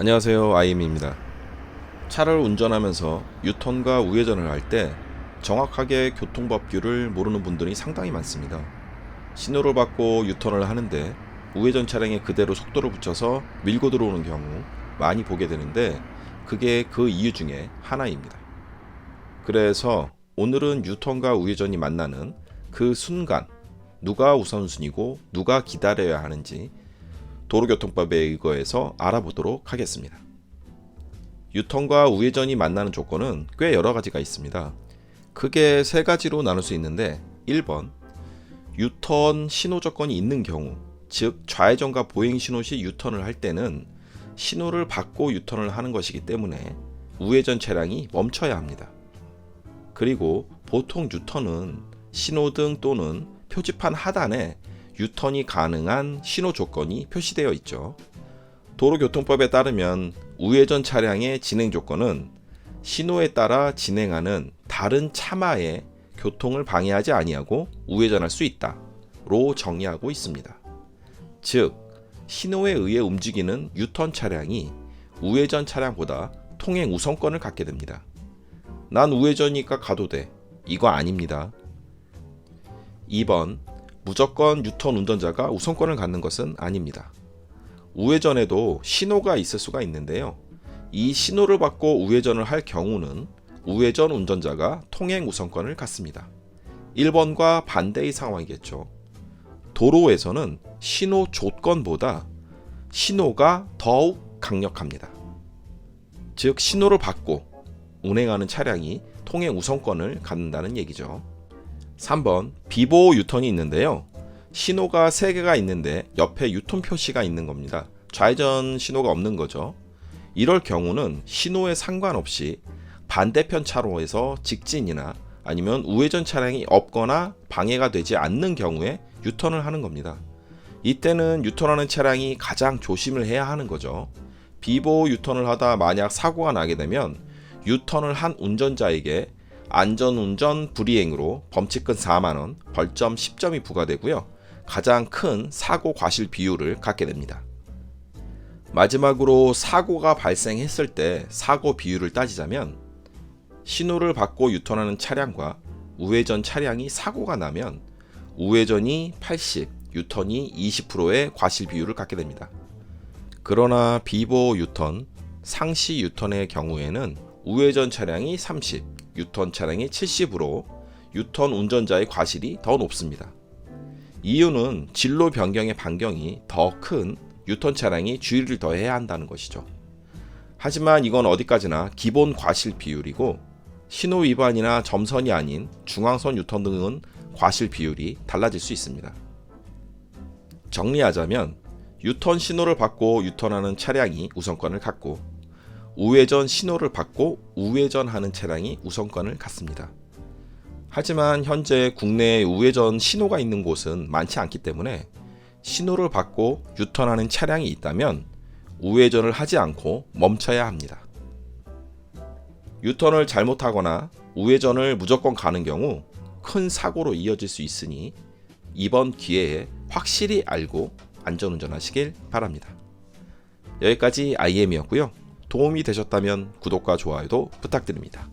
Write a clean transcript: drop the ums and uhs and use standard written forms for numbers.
안녕하세요, IM입니다. 차를 운전하면서 유턴과 우회전을 할 때 정확하게 교통법규를 모르는 분들이 상당히 많습니다. 신호를 받고 유턴을 하는데 우회전 차량에 그대로 속도를 붙여서 밀고 들어오는 경우 많이 보게 되는데, 그게 그 이유 중에 하나입니다. 그래서 오늘은 유턴과 우회전이 만나는 그 순간 누가 우선순위고 누가 기다려야 하는지 도로교통법에 의거해서 알아보도록 하겠습니다. 유턴과 우회전이 만나는 조건은 꽤 여러 가지가 있습니다. 크게 세 가지로 나눌 수 있는데, 1번, 유턴 신호 조건이 있는 경우, 즉 좌회전과 보행 신호 시 유턴을 할 때는 신호를 받고 유턴을 하는 것이기 때문에 우회전 차량이 멈춰야 합니다. 그리고 보통 유턴은 신호등 또는 표지판 하단에 유턴이 가능한 신호 조건이 표시되어 있죠. 도로교통법에 따르면 우회전 차량의 진행 조건은 신호에 따라 진행하는 다른 차마의 교통을 방해하지 아니하고 우회전할 수 있다로 정의하고 있습니다. 즉, 신호에 의해 움직이는 유턴 차량이 우회전 차량보다 통행 우선권을 갖게 됩니다. 난 우회전이니까 가도 돼. 이거 아닙니다. 2번, 무조건 유턴 운전자가 우선권을 갖는 것은 아닙니다. 우회전에도 신호가 있을 수가 있는데요. 이 신호를 받고 우회전을 할 경우는 우회전 운전자가 통행 우선권을 갖습니다. 1번과 반대의 상황이겠죠. 도로에서는 신호 조건보다 신호가 더욱 강력합니다. 즉, 신호를 받고 운행하는 차량이 통행 우선권을 갖는다는 얘기죠. 3번, 비보호 유턴이 있는데요. 신호가 3개가 있는데 옆에 유턴 표시가 있는 겁니다. 좌회전 신호가 없는 거죠. 이럴 경우는 신호에 상관없이 반대편 차로에서 직진이나 아니면 우회전 차량이 없거나 방해가 되지 않는 경우에 유턴을 하는 겁니다. 이때는 유턴하는 차량이 가장 조심을 해야 하는 거죠. 비보호 유턴을 하다 만약 사고가 나게 되면 유턴을 한 운전자에게 안전운전 불이행으로 범칙금 4만원, 벌점 10점이 부과되고요. 가장 큰 사고 과실 비율을 갖게 됩니다. 마지막으로 사고가 발생했을 때 사고 비율을 따지자면, 신호를 받고 유턴하는 차량과 우회전 차량이 사고가 나면 우회전이 80, 유턴이 20%의 과실 비율을 갖게 됩니다. 그러나 비보호 유턴, 상시 유턴의 경우에는 우회전 차량이 30, 유턴 차량이 70으로 유턴 운전자의 과실이 더 높습니다. 이유는 진로 변경의 반경이 더 큰 유턴 차량이 주의를 더해야 한다는 것이죠. 하지만 이건 어디까지나 기본 과실 비율이고, 신호 위반이나 점선이 아닌 중앙선 유턴 등은 과실 비율이 달라질 수 있습니다. 정리하자면, 유턴 신호를 받고 유턴하는 차량이 우선권을 갖고, 우회전 신호를 받고 우회전하는 차량이 우선권을 갖습니다. 하지만 현재 국내에 우회전 신호가 있는 곳은 많지 않기 때문에 신호를 받고 유턴하는 차량이 있다면 우회전을 하지 않고 멈춰야 합니다. 유턴을 잘못하거나 우회전을 무조건 가는 경우 큰 사고로 이어질 수 있으니 이번 기회에 확실히 알고 안전운전하시길 바랍니다. 여기까지 IM이었고요. 도움이 되셨다면 구독과 좋아요도 부탁드립니다.